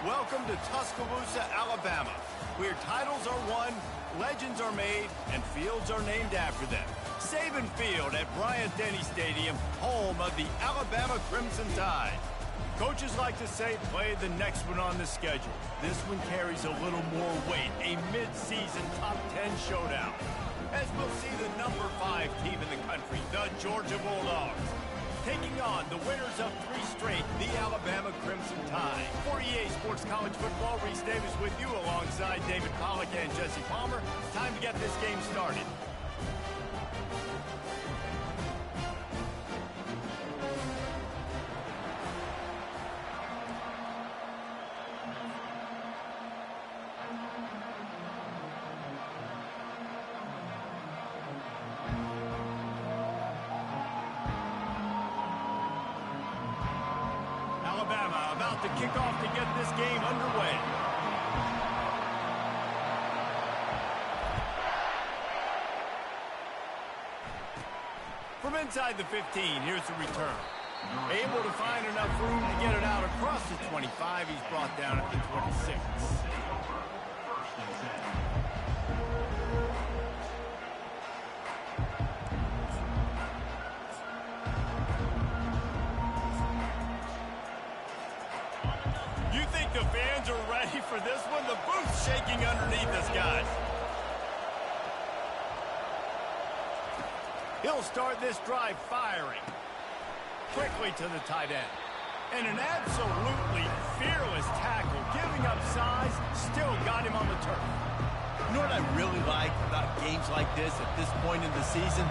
Welcome to Tuscaloosa, Alabama, where titles are won, legends are made, and fields are named after them. Saban Field at Bryant-Denny Stadium, home of the Alabama Crimson Tide. Coaches like to say, play the next one on the schedule. This one carries a little more weight, a mid-season top 10 showdown. As we'll see the number 5 team in the country, the Georgia Bulldogs, taking on the winners of 3 straight, the Alabama Crimson Tide. For EA Sports College Football, Reese Davis with you alongside David Pollack and Jesse Palmer. Time to get this game started. Alabama about to kick off to get this game underway. From inside the 15, here's the return. Able to find enough room to get it out across the 25. He's brought down at the 26. You think the fans are ready for this one? The booth's shaking underneath us, guys. He'll start this drive firing. Quickly to the tight end. And an absolutely fearless tackle, giving up size, still got him on the turf. You know what I really like about games like this at this point in the season?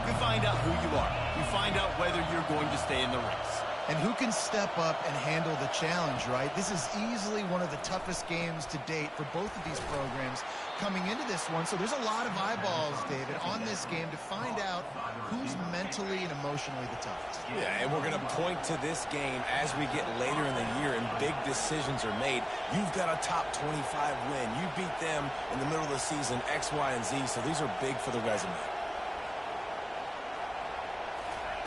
You find out who you are. You find out whether you're going to stay in the race. And who can step up and handle the challenge, right? This is easily one of the toughest games to date for both of these programs coming into this one. So there's a lot of eyeballs, David, on this game to find out who's mentally and emotionally the toughest. Yeah, and we're going to point to this game as we get later in the year and big decisions are made. You've got a top 25 win. You beat them in the middle of the season, X, Y, and Z, so these are big for the resume.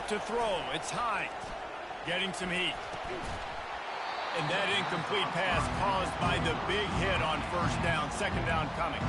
To throw, it's Hines. Getting some heat. And that incomplete pass caused by the big hit on first down, second down coming.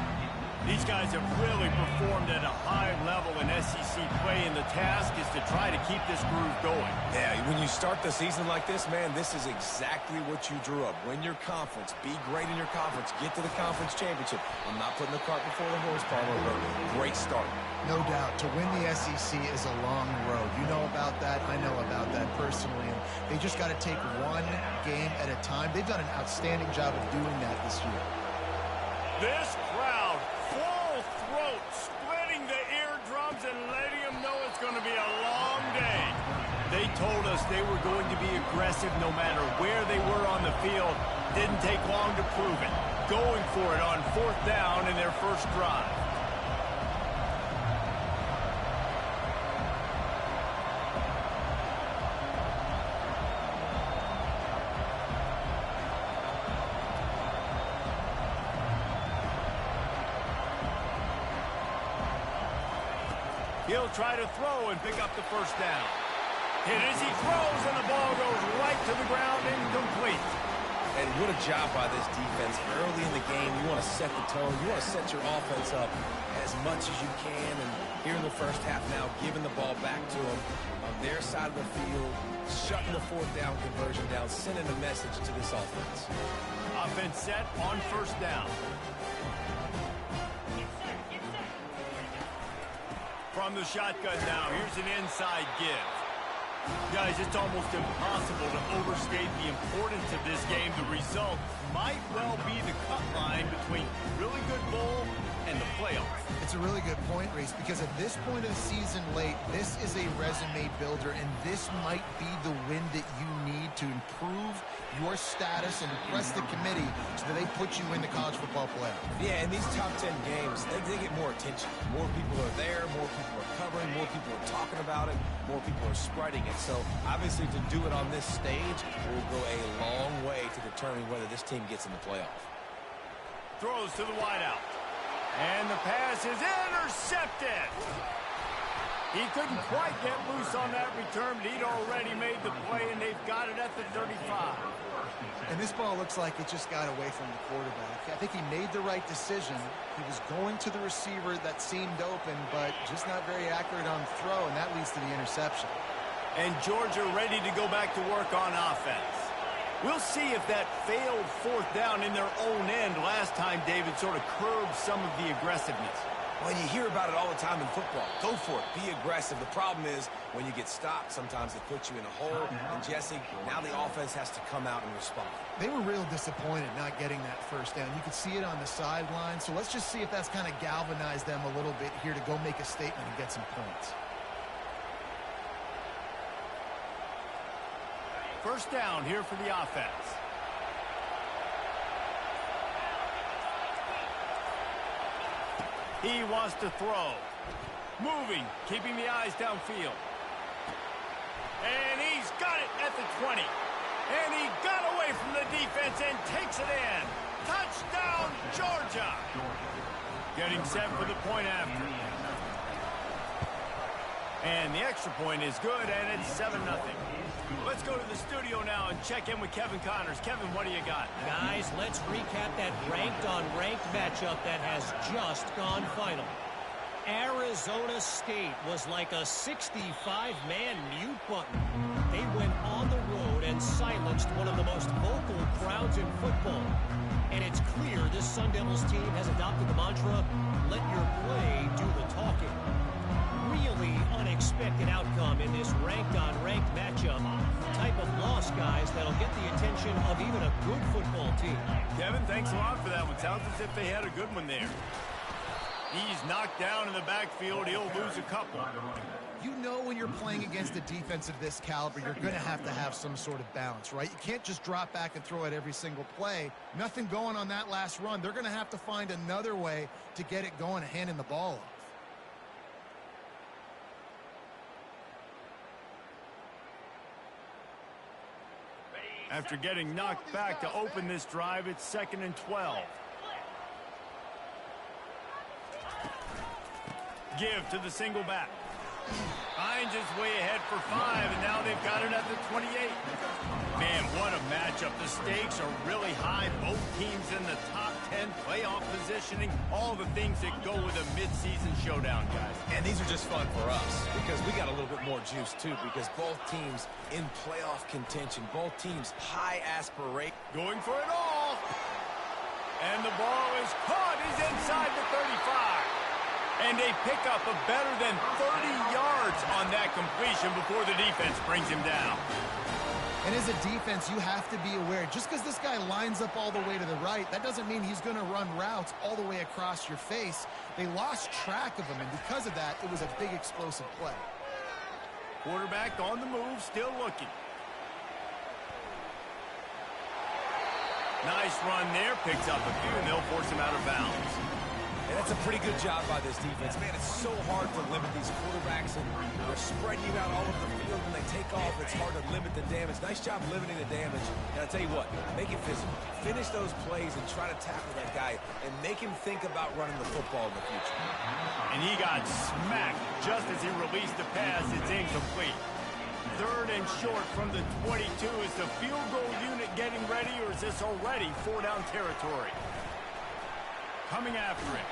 These guys have really performed at a high level in SEC play, and the task is to try to keep this groove going. Yeah, when you start the season like this, man, this is exactly what you drew up. Win your conference. Be great in your conference. Get to the conference championship. I'm not putting the cart before the horse, Palmer, but great start. No doubt. To win the SEC is a long road. You know about that. I know about that personally. And they just got to take one game at a time. They've done an outstanding job of doing that this year. This crowd, full throat, splitting the eardrums and letting them know it's going to be a long day. They told us they were going to be aggressive no matter where they were on the field. Didn't take long to prove it. Going for it on fourth down in their first drive. He'll try to throw and pick up the first down. Hit as he throws, and the ball goes right to the ground, incomplete. And what a job by this defense. Early in the game, you want to set the tone. You want to set your offense up as much as you can. And here in the first half now, giving the ball back to them on their side of the field, shutting the fourth down conversion down, sending a message to this offense. Offense set on first down. From the shotgun now, here's an inside give. Guys, it's almost impossible to overstate the importance of this game. The result might well be the cut line between really good bowl and the playoffs. It's a really good point, Reese, because at this point of the season late, this is a resume builder, and this might be the win that you need to improve your status and impress the committee so that they put you in the college football playoff. Yeah, in these top 10 games, they get more attention. More people are there, more people are covering, more people are talking about it, more people are spreading it. So, obviously, to do it on this stage will go a long way to determine whether this team gets in the playoff. Throws to the wideout. And the pass is intercepted. He couldn't quite get loose on that return, but he'd already made the play, and they've got it at the 35. And this ball looks like it just got away from the quarterback. I think he made the right decision. He was going to the receiver that seemed open, but just not very accurate on the throw, and that leads to the interception. And Georgia ready to go back to work on offense. We'll see if that failed fourth down in their own end last time, David, sort of curbed some of the aggressiveness. Well, you hear about it all the time in football. Go for it. Be aggressive. The problem is when you get stopped, sometimes it puts you in a hole. And, Jesse, now the offense has to come out and respond. They were real disappointed not getting that first down. You could see it on the sideline. So let's just see if that's kind of galvanized them a little bit here to go make a statement and get some points. First down here for the offense. He wants to throw. Moving, keeping the eyes downfield. And he's got it at the 20. And he got away from the defense and takes it in. Touchdown, Georgia. Getting set for the point after. And the extra point is good, and it's 7-0. Let's go to the studio now and check in with Kevin Connors. Kevin, what do you got? Guys, let's recap that ranked-on-ranked matchup that has just gone final. Arizona State was like a 65-man mute button. They went on the road and silenced one of the most vocal crowds in football. And it's clear this Sun Devils team has adopted the mantra, let your play do the talking. Really unexpected outcome in this ranked-on-ranked matchup. The type of loss, guys, that'll get the attention of even a good football team. Kevin, thanks a lot for that one. Sounds as if they had a good one there. He's knocked down in the backfield. He'll lose a couple. You know when you're playing against a defense of this caliber, you're going to have some sort of balance, right? You can't just drop back and throw it every single play. Nothing going on that last run. They're going to have to find another way to get it going and handing the ball off. After getting knocked back to open this drive, it's 2nd and 12. Give to the single back. Hines is way ahead for 5, and now they've got it at the 28. Man, what a matchup. The stakes are really high. Both teams in the top 10, playoff positioning, all the things that go with a midseason showdown, guys. And these are just fun for us because we got a little bit more juice, too, because both teams in playoff contention, both teams high aspiration. Going for it all. And the ball is caught. He's inside the 35. And they pick up a better than 30 yards on that completion before the defense brings him down. And as a defense, you have to be aware, just because this guy lines up all the way to the right, that doesn't mean he's going to run routes all the way across your face. They lost track of him, and because of that, it was a big explosive play. Quarterback on the move, still looking. Nice run there, picks up a few, and they'll force him out of bounds. And that's a pretty good job by this defense. Man, it's so hard to limit these quarterbacks, and they're spreading you out all over the field. When they take off, it's hard to limit the damage. Nice job limiting the damage. And I'll tell you what, make it physical. Finish those plays and try to tackle that guy and make him think about running the football in the future. And he got smacked just as he released the pass. It's incomplete. 3rd and short from the 22. Is the field goal unit getting ready, or is this already 4-down territory? Coming after him.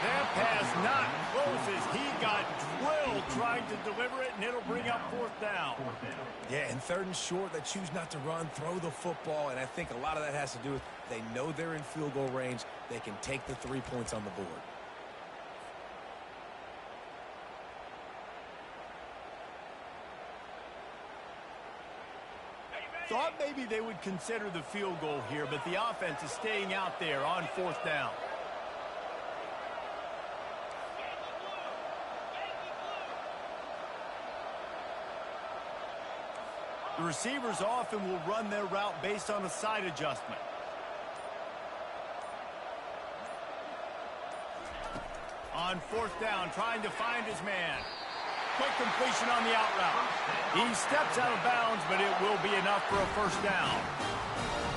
That pass not close as he got drilled trying to deliver it, and it'll bring up 4th down. Yeah, and 3rd and short, they choose not to run, throw the football, and I think a lot of that has to do with they know they're in field goal range. They can take the 3 points on the board. Thought maybe they would consider the field goal here, but the offense is staying out there on 4th down. The receivers often will run their route based on a side adjustment. On 4th down, trying to find his man. Quick completion on the out route. He steps out of bounds, but it will be enough for a 1st down.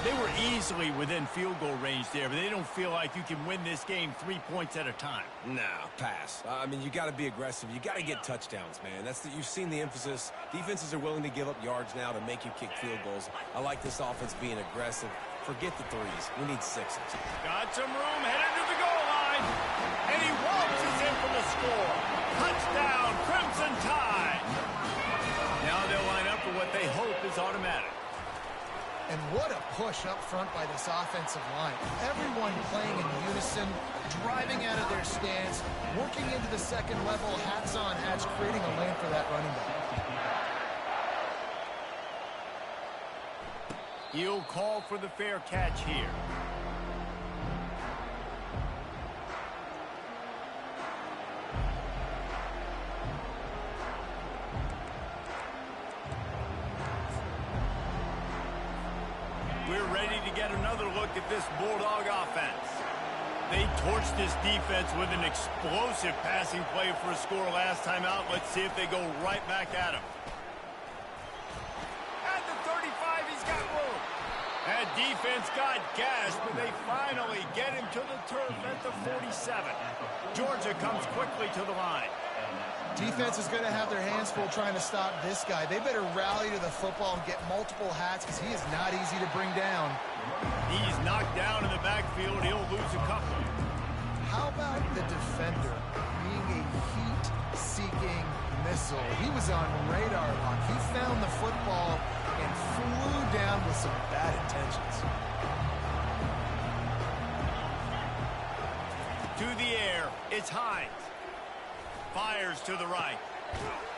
They were easily within field goal range there, but they don't feel like you can win this game 3 points at a time. No, pass. I mean, you got to be aggressive. You got to get touchdowns, man. You've seen the emphasis. Defenses are willing to give up yards now to make you kick field goals. I like this offense being aggressive. Forget the threes. We need sixes. Got some room, headed to the goal line. And he waltzes in for the score. Touchdown, Crimson Tide. Now they'll line up for what they hope is automatic. And what a push up front by this offensive line. Everyone playing in unison, driving out of their stance, working into the second level, hats on hats, creating a lane for that running back. He'll call for the fair catch here. We're ready to get another look at this Bulldog offense. They torched this defense with an explosive passing play for a score last time out. Let's see if they go right back at him. At the 35, he's got room. That defense got gashed, but they finally get him to the turf at the 47. Georgia comes quickly to the line. Defense is going to have their hands full trying to stop this guy. They better rally to the football and get multiple hats because he is not easy to bring down. He's knocked down in the backfield. He'll lose a couple. How about the defender being a heat-seeking missile? He was on radar lock. He found the football and flew down with some bad intentions. To the air, it's Hines. Fires to the right.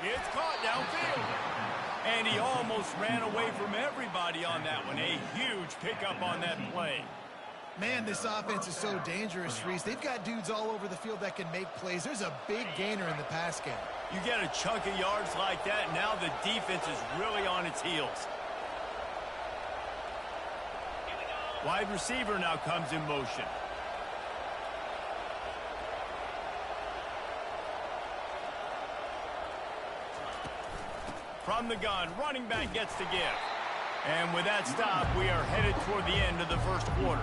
It's caught downfield. And he almost ran away from everybody on that one. A huge pickup on that play. Man, this offense is so dangerous, Reese. They've got dudes all over the field that can make plays. There's a big gainer in the pass game. You get a chunk of yards like that, now the defense is really on its heels. Wide receiver now comes in motion. From the gun, running back gets the give. And with that stop, we are headed toward the end of the first quarter.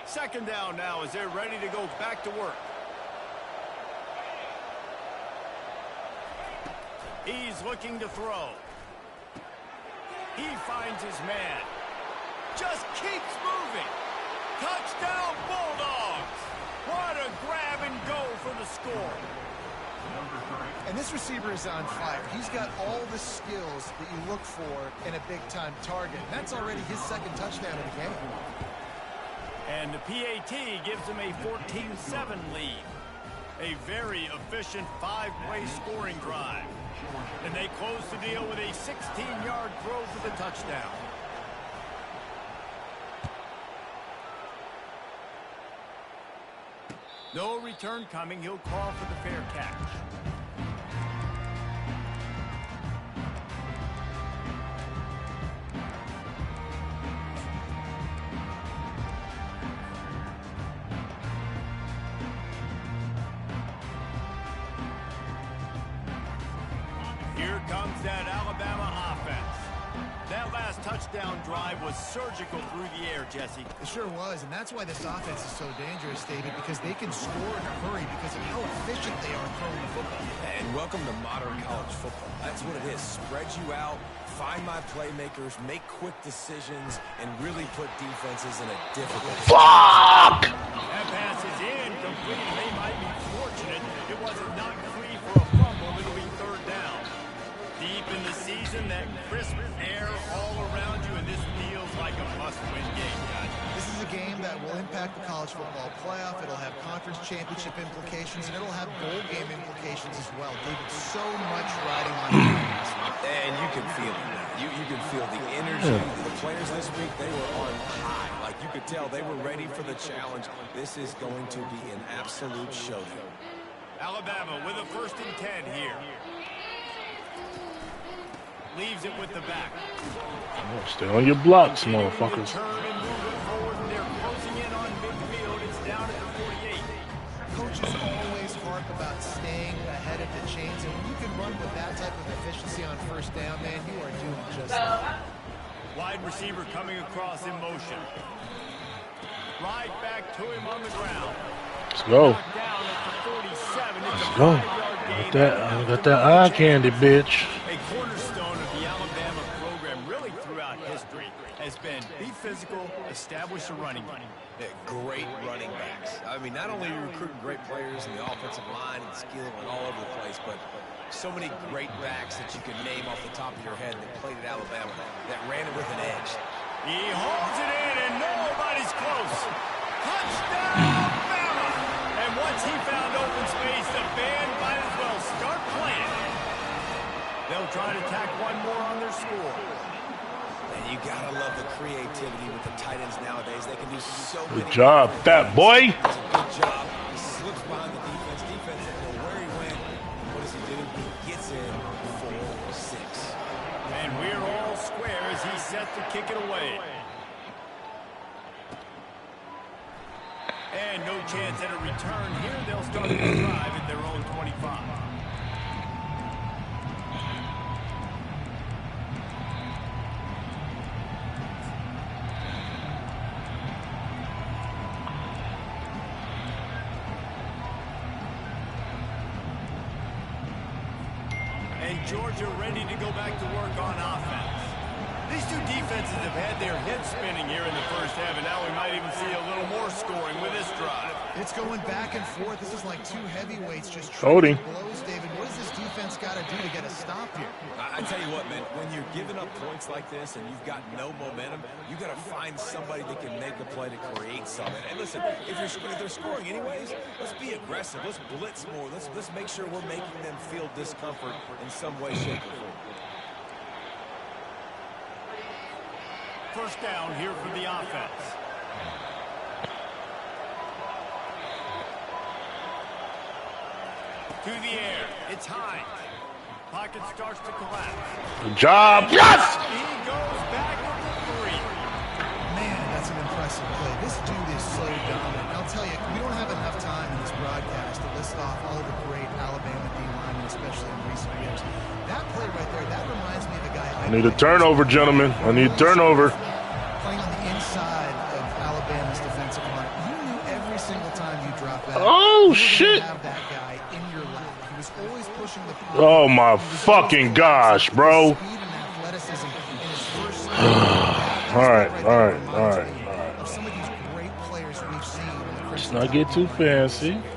Second down now as they're ready to go back to work. He's looking to throw. He finds his man. Just keeps moving. Touchdown Bulldogs. What a grab and go for the score. And this receiver is on fire. He's got all the skills that you look for in a big-time target. That's already his second touchdown of the game. And the PAT gives them a 14-7 lead. A very efficient 5-play scoring drive. And they close the deal with a 16-yard throw for the touchdown. No return coming. He'll call for the fair catch. Here comes that Alabama offense. That last touchdown drive was surgical through the air, Jesse. It sure was, and that's why this offense is so dangerous, David, because they can score in a hurry because of how efficient they are throwing the football. And welcome to modern college football. That's what it is. Spread you out, find my playmakers, make quick decisions, and really put defenses in a difficult Fuck! That pass is incomplete. They might be fortunate it wasn't knocked free for a fumble. It'll be third down. Deep in the season, that crisp air all around you, and this feels like a must-win game, guys. This is a game that will impact the college football playoff. It'll have conference championship implications, and it'll have bowl game implications as well. David, so much riding on this one. And you can feel it now. You can feel the energy. The players this week, they were on high. Like you could tell, they were ready for the challenge. This is going to be an absolute showdown. Alabama with a 1st and 10 here. leaves it with the back. Oh, stay on your blocks, motherfuckers. Turn and move it forward, and they're closing in on midfield. It's down at the 48. Coaches always harp about staying ahead of the chains, and when you can run with that type of efficiency on first down, man, you are doing just that. Wide receiver coming across in motion. Right back to him on the ground. Let's go. Down at the 47. Let's go. I got that eye candy, bitch. A cornerstone of the Alabama program really throughout history has been be physical, establish a running game. Yeah, great running backs. I mean, not only are you recruiting great players in the offensive line and skill and all over the place, but so many great backs that you can name off the top of your head that played at Alabama that ran it with an edge. He holds it in, and nobody's close. Touchdown, Bama! And once he found open space, the band might as well start playing. They'll try to tack one more on their score. And you gotta love the creativity with the tight ends nowadays. They can do so many. Good job, fat boy. It's a good job. He slips behind the defense. Defense doesn't know where he went. What does he do? He gets in 4-6. And we're all square as he's set to kick it away. And no chance at a return here. They'll start the drive at their own 25. And Georgia ready to go back to work on offense. These two defenses have had their heads spinning here in the first half, and now we might even see a little more scoring with this drive. It's going back and forth. This is like two heavyweights just Holding. trading blows, David. What does this defense got to do to get a stop here? I tell you what, man, when you're giving up points like this and you've got no momentum, you got to find somebody that can make a play to create something. And listen, if they're scoring anyways, let's be aggressive. Let's blitz more. Let's make sure we're making them feel discomfort in some way, shape, or form. First down here for the offense. To the air. It's Hines. Pocket starts to collapse. Good job. Yes! He goes back with the 3. Man, that's an impressive play. This dude is so dominant. I'll tell you, we don't have enough time in this broadcast to list off all the great Alabama D linemen, especially in recent years. That play right there, that reminds me of a guy. I need a turnover, gentlemen. I need a turnover. Playing on the inside of Alabama's defensive line. You knew every single time you drop back. Oh, you were shit. gonna have that guy in your lap. He was always pushing the pocket. Oh, my fucking gosh, bro. Speed and athleticism in his first All right. of some of these great players we've seen in the Let's Crimson not Tide get too over the last fancy. few years.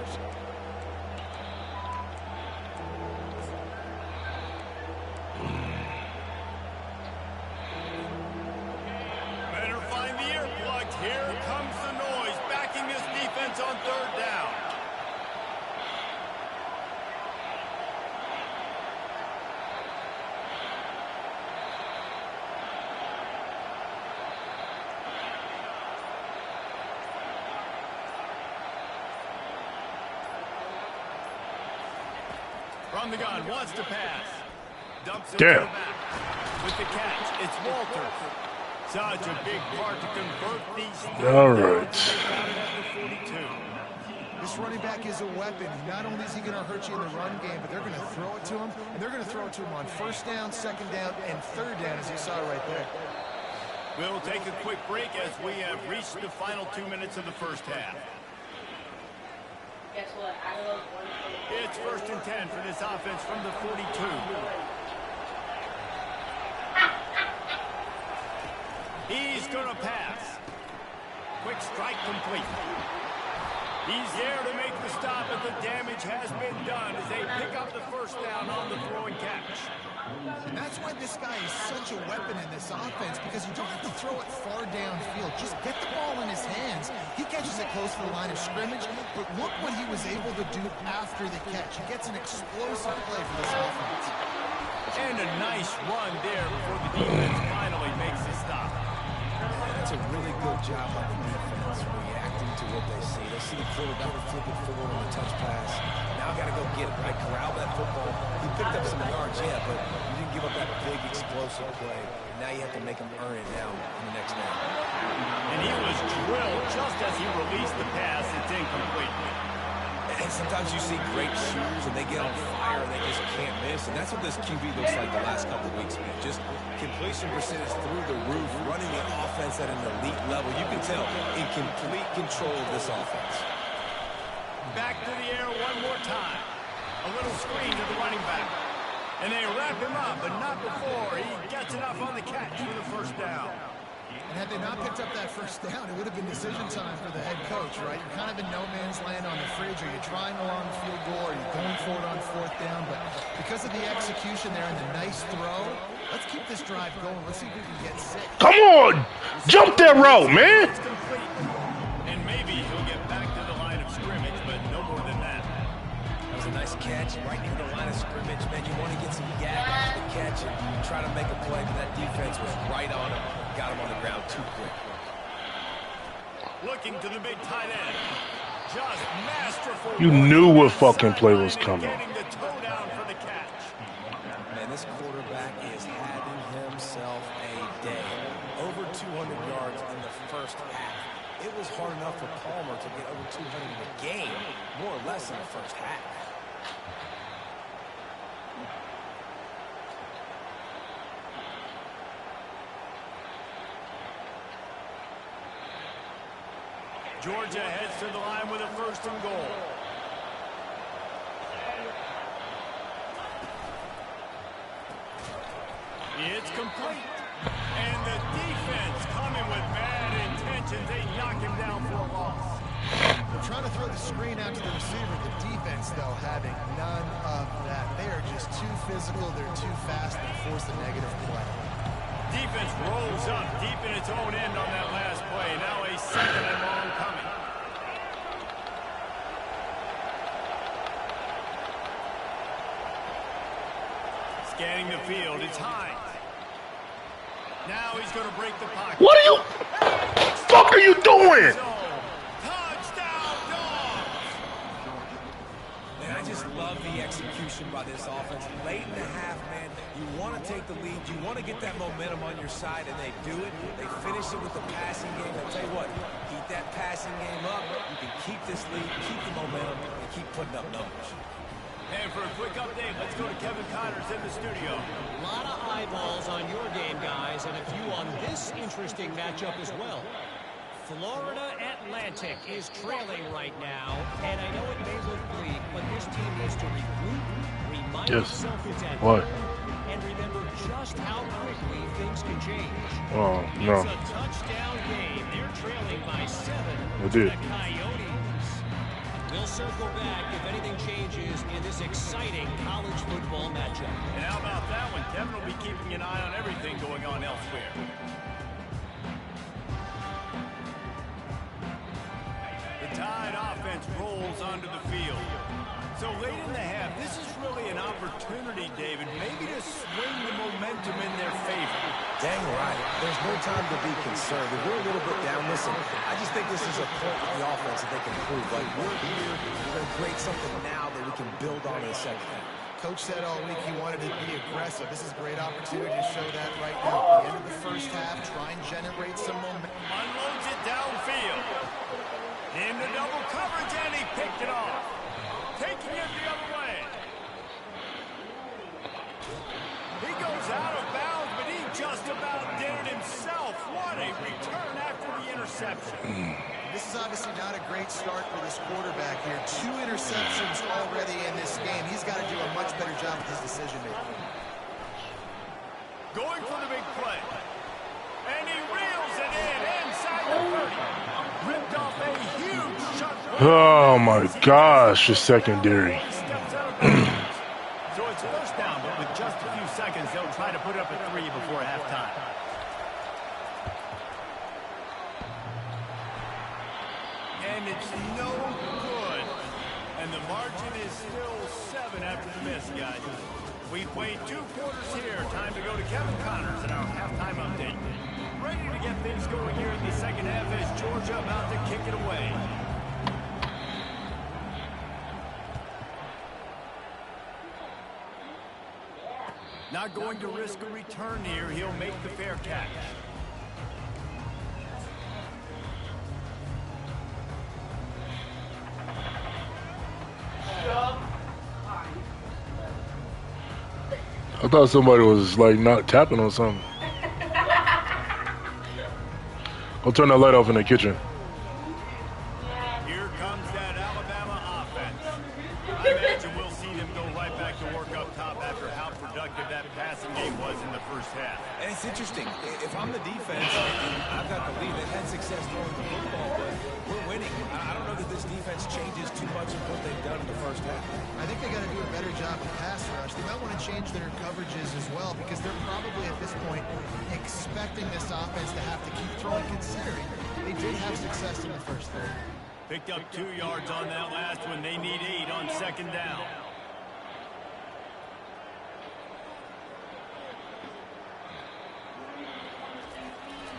Better find the earplugs. Here comes the noise. Backing this defense on third down. From the gun, wants to pass. Dumps it to the Damn. back. With the catch, it's Walters. Such a big part to convert these. All right. Got it at the 42. This running back is a weapon. Not only is he going to hurt you in the run game, but they're going to throw it to him, and they're going to throw it to him on first down, second down, and third down, as you saw right there. We'll take a quick break as we have reached the final 2 minutes of the first half. Guess what? I love one. It's 1st and 10 for this offense from the 42. He's going to pass. Quick strike complete. He's there to make the stop, but the damage has been done as they pick up the first down on the throwing catch. And that's why this guy is such a weapon in this offense, because you don't have to throw it far downfield. Just get the ball in his hands. He catches it close to the line of scrimmage, but look what he was able to do after the catch. He gets an explosive play for this offense. And a nice run there before the defense finally makes the stop. That's a really good job by the defense reacting to what they see. They see the quarterback flip it forward on a touch pass. Now got to go get it, right? Corral that football. He picked up some yards, yeah, but you didn't give up that big explosive explosive play. Now you have to make him earn it now in the next down. And he was drilled just as he released the pass. It's incomplete. And sometimes you see great shooters and they get on fire and they just can't miss. And that's what this QB looks like the last couple of weeks, man. Just completion percentage through the roof, running the offense at an elite level. You can tell in complete control of this offense. Back to the air one more time. A little screen to the running back. And they wrap him up, but not before he gets enough on the catch for the first down. And had they not picked up that first down, it would have been decision time for the head coach, right? You're kind of in no man's land on the fridge. Are you trying a long field goal? Are you going for it on fourth down? But because of the execution there and the nice throw, let's keep this drive going. Let's see if we can get 6. Come on! Jump that route, man! It's complete. And maybe he'll get back to the line of scrimmage, but no more than that. That was a nice catch right near the line of scrimmage. Man, you want to get some gap after the catch and try to make a play, but that defense was right on him. Got him on the ground too quick. Looking to the big tight end. Just masterful. You knew what fucking play was coming. Getting the toe down for the catch. Man, this quarterback is having himself a day. Over 200 yards in the first half. It was hard enough for Palmer to get over 200 in the game, more or less in the first half. Georgia heads to the line with a 1st and goal. It's complete. And the defense coming with bad intentions. They knock him down for a loss. They're trying to throw the screen out to the receiver. The defense, though, having none of that. They are just too physical. They're too fast. They force the negative play. Defense rolls up deep in its own end on that last play. Now a 2nd and long coming. Scanning the field, it's Hines. Now he's going to break the pocket. What are you? Fuck are you doing? Touchdown, Dogs! Man, I just love the execution by this offense. Late in the half, man, you want to take the lead. You want to get that momentum on your side, and they do it. They finish it with the passing game. I'll tell you what, keep that passing game up. You can keep this lead, keep the momentum, and keep putting up numbers. And for a quick update, let's go to Kevin Connors in the studio. A lot of eyeballs on your game, guys, and a few on this interesting matchup as well. Florida Atlantic is trailing right now, and I know it may look bleak, but this team needs to regroup, remind itself it's at home, and remember just how quickly things can change. Oh, no. It's a touchdown game. They're trailing by 7 They to did. the Coyotes. We'll circle back if anything changes in this exciting college football matchup. And how about that one? Kevin will be keeping an eye on everything going on elsewhere. The Tide offense rolls onto the field. So late in the half, this is really an opportunity, David, maybe to swing the momentum in their favor. Dang right. There's no time to be concerned. If we're a little bit down, listen, I just think this is a point with the offense that they can prove. Like, we're here, we're going to create something now that we can build on in the second half. Coach said all week he wanted to be aggressive. This is a great opportunity to show that right now. At the end of the first half, try and generate some momentum. Unloads it downfield. Into double coverage, and he picked it off. Taking it the other way. He goes out of bounds, but he just about did it himself. What a return after the interception. This is obviously not a great start for this quarterback here. 2 interceptions already in this game. He's got to do a much better job with his decision-making. Going for the big play. And he reels it in inside the 30. Ripped off a huge shot. Oh my gosh, the secondary. Steps out of bounds. So it's 1st down, but with just a few seconds, they'll try to put up a 3 before halftime. And it's no good. And the margin is still 7 after the miss, guys. We've played 2 quarters here. Time to go to Kevin Connors in our halftime update. Ready to get things going here in the second half as Georgia about to kick it away. Not going to risk a return here. He'll make the fair catch. I thought somebody was like not tapping on something. I'll turn that light off in the kitchen. Here comes that Alabama offense. I imagine we'll see them go right back to work up top after how productive that passing game was in the first half. And it's interesting. If I'm the defense, I've got the lead. They've had success throwing the football, but we're winning. I don't know that this defense changes too much of what they've done in the first half. I think they got to do a better job of pass rush. They might want to change their coverages as well because they're probably at this point expecting this offense to have to keep throwing, considering they did have success in the first third. Picked up 2 yards on that last one. They need 8 on second down.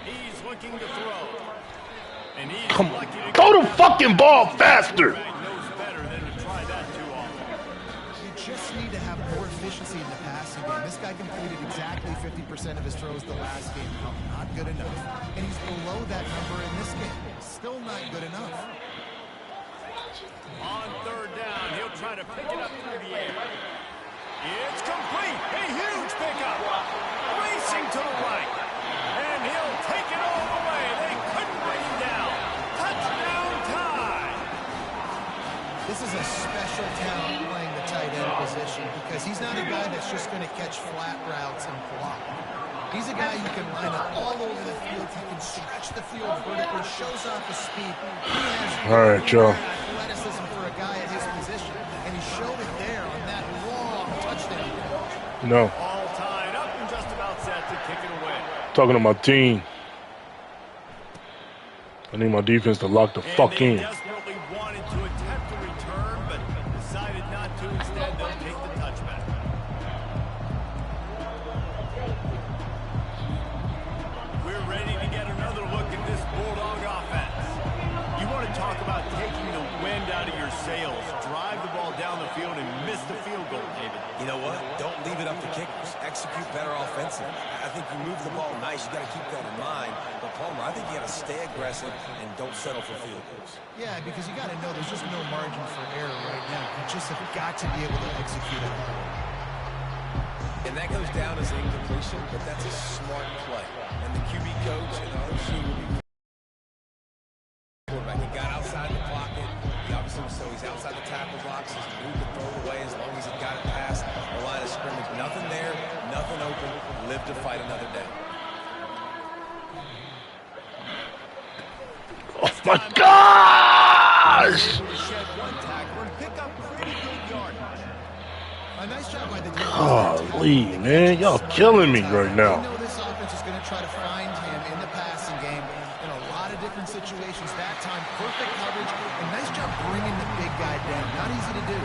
He's looking to throw. And he's Come on, lucky to throw the fucking ball faster. knows better than to try that too often. You just need to have more efficiency in the passing game. This guy completed exactly 50% of his throws the last game. Not good enough. And he's below that number in this game. Still not good enough. On third down, he'll try to pick it up through the air. It's complete. A huge pickup. Racing to the right. And he'll take it all the way. They couldn't bring him down. Touchdown tie. This is a special talent playing the tight end position because he's not a guy that's just going to catch flat routes and block. He's a guy you can line up all over the field. He can stretch the field vertically, shows off his speed. He has All right, Joe. athleticism for a guy at his position, and he showed it there on that long touchdown. No, All tied up and just about set to kick it away. talking to my team. I need my defense to lock the fuck They in. desperately wanted to attempt a return, but decided not to. Instead, they'll take the touchback. We're ready to get another look at this Bulldog offense. You want to talk about taking the wind out of your sails. Drive the ball down the field and miss the field goal, David. You know what? Don't leave it up to kickers. Execute better offensively. I think you move the ball nice. You got to keep that in mind. But Palmer, I think you got to stay aggressive and don't settle for field goals. Yeah, because you got to know there's just no margin for error right now. You just have got to be able to execute it. And that goes down as an incompletion, but that's a smart play. And the QB coach and the OC will be quarterback. He got outside the pocket. He obviously so he's outside the tackle box. He's moved the throw away as long as he got it past the line of scrimmage. Nothing there, nothing open. Live to fight another day. Oh my gosh! Shed one tackle and pick up pretty good yardage. A nice job by the defense. Golly, man, y'all killing me right They now. know this offense is going to try to find him in the passing game in a lot of different situations. That time, perfect coverage, and nice job bringing the big guy down. Not easy to do.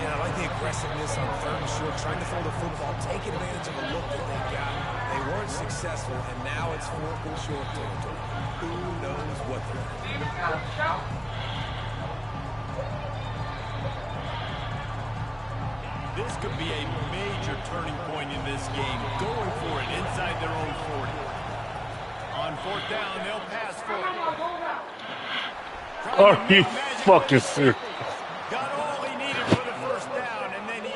And I like the aggressiveness on third and short, trying to throw the football, take advantage of a look that they got. They weren't successful, and now it's fourth and short territory. Who knows what they're doing? This could be a major turning point in this game. Going for it inside their own 40. On fourth down, they'll pass for it. Are you fucking serious? Got all he needed for the first down, and then he...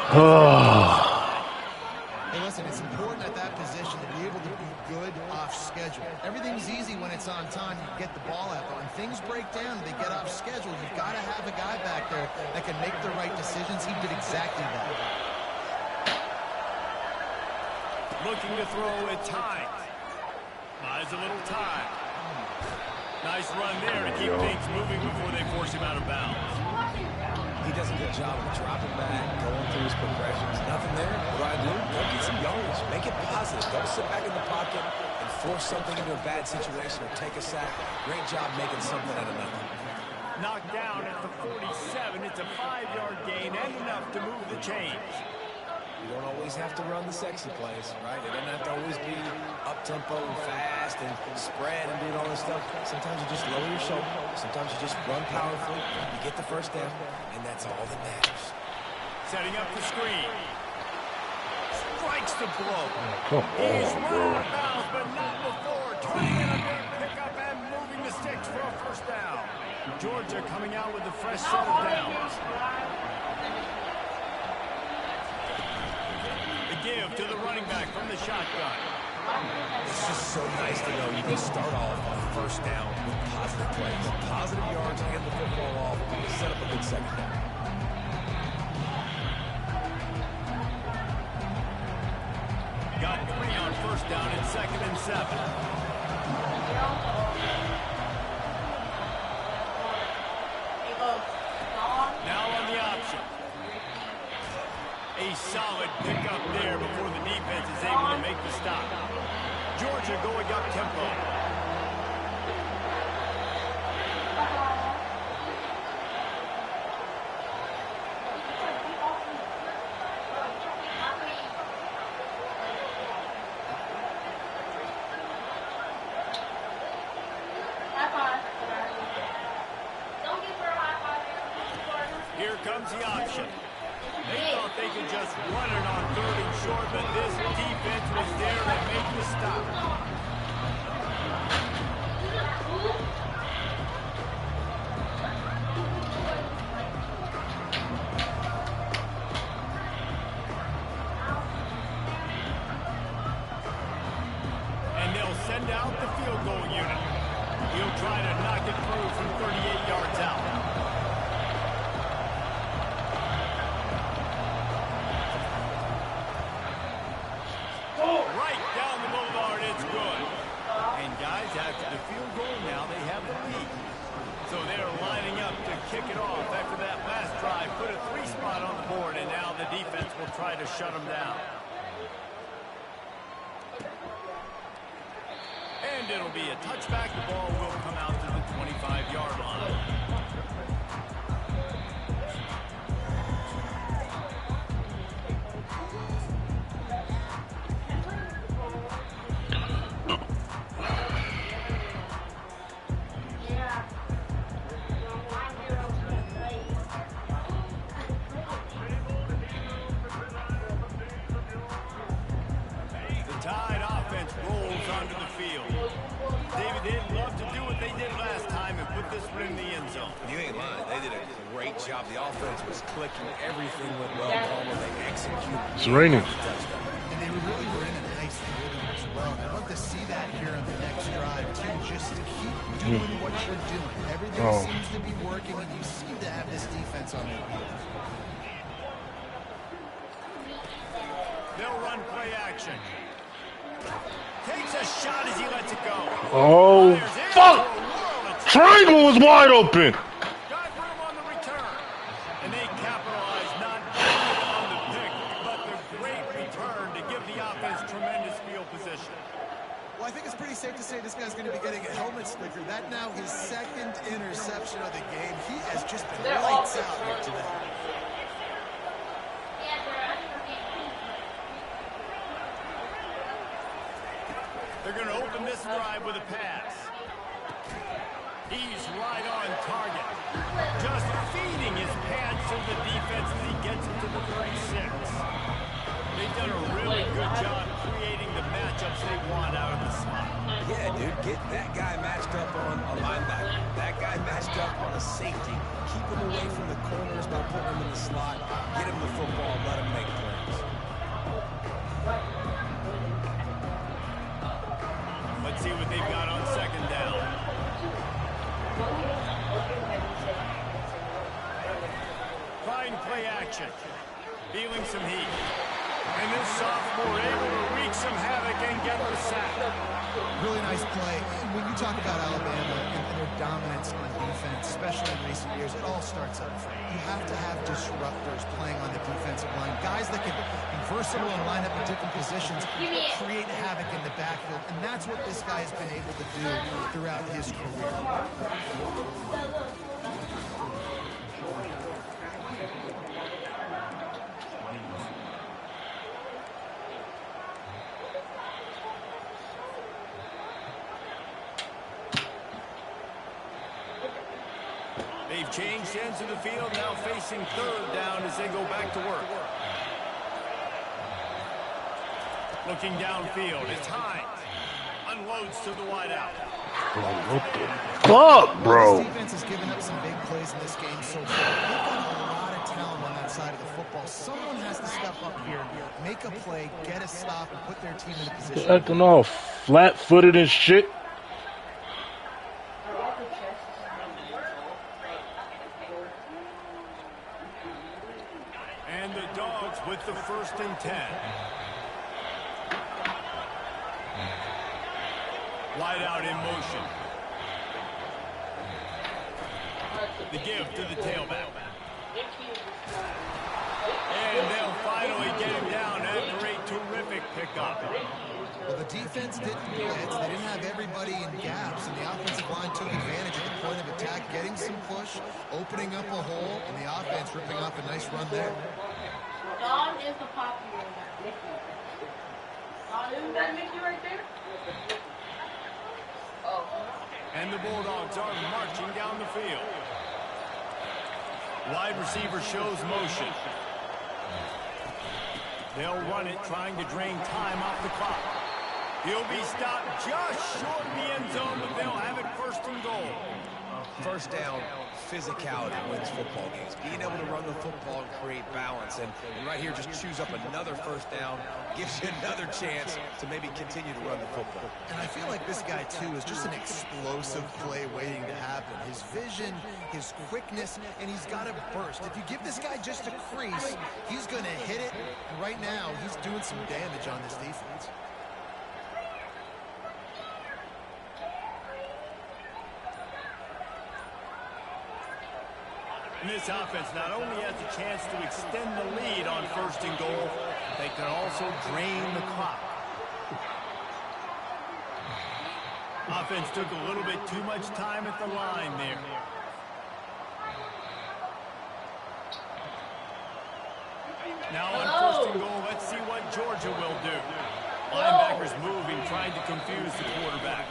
Hey, listen, it's important at that position to be able to be good off schedule. Everything's easy when it's on time. You get the ball out, but when things break down, they get off schedule. You've got to have a guy back there that can make the right decisions. He did exactly that. Looking to throw at Hines. Buys a little time. Nice run there to keep things moving before they force him out of bounds. He does a good job of dropping back, going through his progressions. Nothing there. What do? Go get some yardage. Make it positive. Don't sit back in the pocket and force something into a bad situation or take a sack. Great job making something out of nothing. Knocked down at the 47. It's a 5-yard gain and enough to move the chains. You don't always have to run the sexy plays, right? It doesn't have to always be up-tempo and fast and spread and doing all this stuff. Sometimes you just lower your shoulder. Sometimes you just run powerfully. You get the first down, and that's all that matters. Setting up the screen. strikes the blow. Come He's on, running bro. out of bounds, but not before. Turning in a big pickup and moving the sticks for a first down. Georgia coming out with a fresh set of downs. The give to the running back from the shotgun. It's just so nice to know you can start off on first down with positive plays. Positive yards, hand the football off, set up a good second down. Got 3 on first down and 2nd and 7. Now on the option. A solid pickup there before the defense is able to make the stop. Georgia going up tempo. Here comes the option. They thought they could just run it on 3rd and short, but this defense was there to make the stop. And they'll send out the field goal unit. He'll try to knock it through from 38 yards out. Right down the boulevard, it's good. And guys, after the field goal now, they have the lead. So they're lining up to kick it off after that last drive. Put a 3 spot on the board, and now the defense will try to shut them down. And it'll be a touchback. The ball will come out to the 25-yard line. The Tide offense rolls onto the field. David, they'd love to do what they did last time and put this one in the end zone. You ain't lying. They did a great job. The offense was clicking. Everything went well. Palmer, they executed. It's raining. And they really were in a nice rhythm as well. I'd love to see that here on the next drive, too, just to keep doing what you're doing. Everything seems to be working, and you seem to have this defense on their heels. They'll run play action. Takes a shot as he lets it go. Oh, Fires into fuck! a whirl. It's Triangle was wide open. got room on the return. And they capitalize not only on the pick, but the great return to give the offense tremendous field position. Well, I think it's pretty safe to say this guy's going to be getting a helmet sticker. That now his 2nd interception of the game. He has just been lights out here today. They're going to open this drive with a pass. He's right on target. Just feeding his pads to the defense as he gets it to the 36. They've done a really good job creating the matchups they want out of the slot. Yeah, dude, get that guy matched up on a linebacker. That guy matched up on a safety. Keep him away from the corners by putting him in the slot. Get him the football, let him make plays. Let's see what they've got on 2nd down. Fine play action. Feeling some heat. And this sophomore able to wreak some havoc and get the sack. Really nice play. And when you talk about Alabama and their dominance on defense, especially in recent years, it all starts up front. You have to have disruptors playing on the defensive line. Guys that can be versatile and line up in different positions, create havoc in the backfield. And that's what this guy has been able to do throughout his career. They've changed ends of the field, now facing 3rd down as they go back to work. Looking downfield, it's Hines. Unloads to the wideout. What the fuck, bro? This defense has given up some big plays in this game so far. They've got a lot of talent on that side of the football. Someone has to step up here, make a play, get a stop, and put their team in a position. They're acting all flat-footed and shit. And the Dogs with the 1st and 10. Wide out in motion. The give to the tailback. And they'll finally get him down after a terrific pickup. Well, the defense didn't blitz. They didn't have everybody in gaps, and the offensive line took advantage at the point of attack, getting some push, opening up a hole, and the offense ripping off a nice run there. Don is the popular Mickey. Isn't that Mickey right there? Oh. And the Bulldogs are marching down the field. Wide receiver shows motion. They'll run it, trying to drain time off the clock. He'll be stopped just short of the end zone, but they'll have it 1st and goal. First down, physicality wins football games. Being able to run the football and create balance. And right here, just choose up another 1st down, gives you another chance to maybe continue to run the football. And I feel like this guy, too, is just an explosive play waiting to happen. His vision, his quickness, and he's got a burst. If you give this guy just a crease, he's going to hit it. And right now, he's doing some damage on this defense. And this offense not only has a chance to extend the lead on 1st and goal, they can also drain the clock. Offense took a little bit too much time at the line there. Now on 1st and goal, let's see what Georgia will do. Linebackers moving, trying to confuse the quarterback.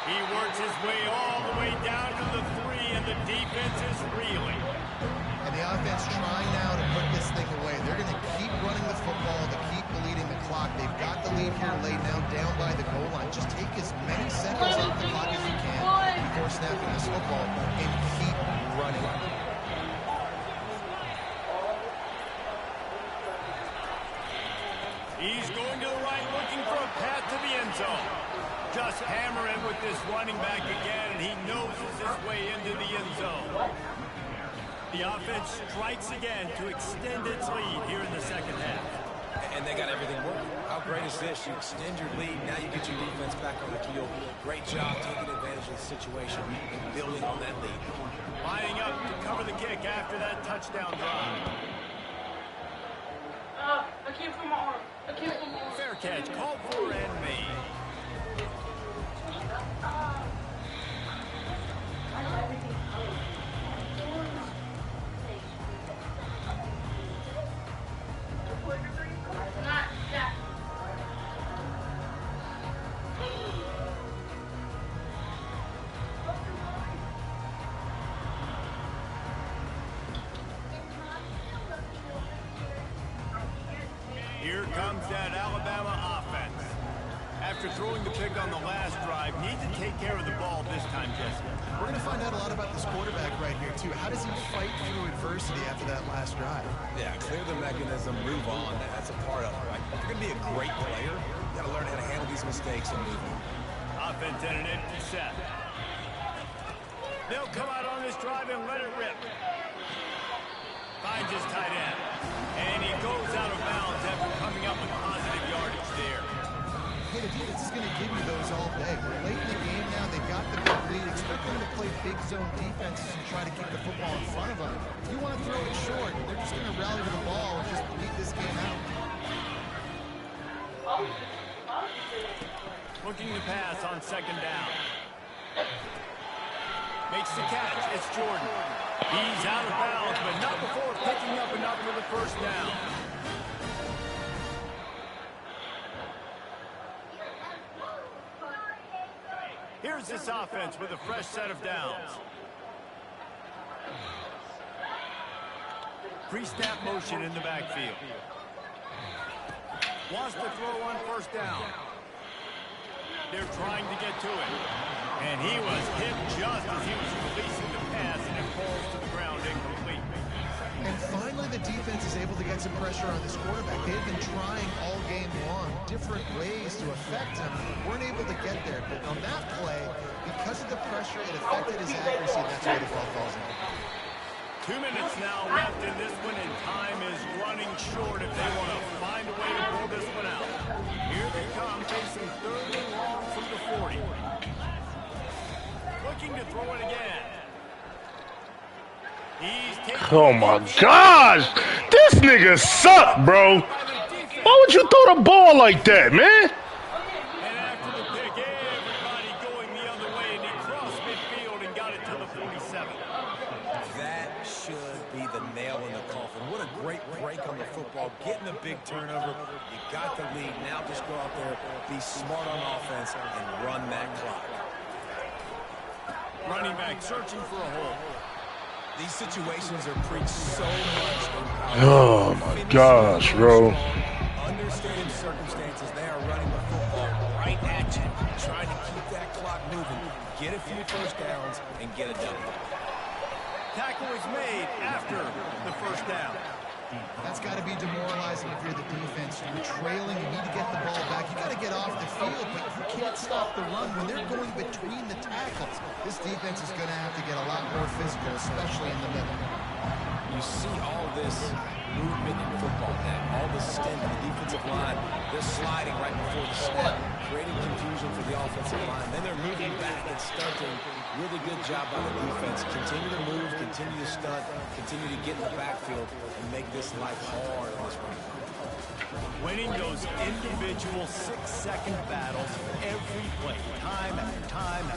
He works his way all the way down to the 3, and the defense is reeling. And the offense trying now to put this thing away. They're going to keep running the football to keep bleeding the clock. They've got the lead here laid now down by the goal line. Just take as many seconds off the clock as you can before snapping this football and keep running. He's going to the right, looking for a path to the end zone. Just hammering with this running back again, and he noses his way into the end zone. The offense strikes again to extend its lead here in the 2nd half. And they got everything working. How great is this? You extend your lead, now you get your defense back on the field. Great job taking advantage of the situation and building on that lead. Lining up to cover the kick after that touchdown drive. I can't put my arm. I can't put my arm. Fair catch, called for and made. Here comes that Alabama offense. After throwing the pick on the last drive, need to take care of the ball this time, Jesse. We're going to find out a lot about this quarterback right here, too. How does he fight through adversity after that last drive? Yeah, clear the mechanism, move on. That's a part of it, right? If you're going to be a great player, you got to learn how to handle these mistakes and move on. Offense and an empty set. They'll come out on this drive and let it rip. Finds his tight end. And he goes out of bounds after coming up with positive yardage there. Hey, the defense is going to give you those all day. We're late in the game now. They've got the big lead. Expect them to play big zone defenses and try to keep the football in front of them. If you want to throw it short, they're just going to rally to the ball and just beat this game out. Looking to pass on 2nd down. Makes the catch. It's Jordan. He's out of bounds, but not before picking up enough for the 1st down. Here's this offense with a fresh set of downs. Pre-snap motion in the backfield. Wants to throw on first down. They're trying to get to it. And he was hit just as he was releasing the pass, and it falls to the ground incomplete. And finally, the defense is able to get some pressure on this quarterback. They've been trying all game long different ways to affect him. Weren't able to get there. But on that play, because of the pressure, it affected his accuracy. That's why the ball falls in. 2 minutes now left in this one, and time is running short if they want to find a way to pull this one out. Here they come, facing 3rd and long from the 40. Looking to throw it again. Oh my gosh! This nigga suck, bro. Why would you throw the ball like that, man? And after the pick, everybody going the other way, and he crossed midfield and got it to the 47. That should be the nail in the coffin. What a great break on the football. Getting a big turnover. You got the lead. Now just go out there, be smart on offense, and run that clock. Running back searching for a hole. These situations are preached so much. Oh my gosh, bro. Understated circumstances, they are running the football right at you, trying to keep that clock moving, get a few first downs, and get a W. Tackle is made after the first down. That's got to be demoralizing if you're the defense. You're trailing, you need to get the ball back. You got to get off the field, but you can't stop the run when they're going between the tackles. This defense is going to have to get a lot more physical, especially in the middle. You see all this movement in football now, all the stint of the defensive line. They're sliding right before the snap, creating confusion for the offensive line. Then they're moving back and stunting. Really good job by the defense. Continue to move, continue to stunt, continue to get in the backfield and make this life hard on this running back. Winning those individual 6-second battles every play, time after time.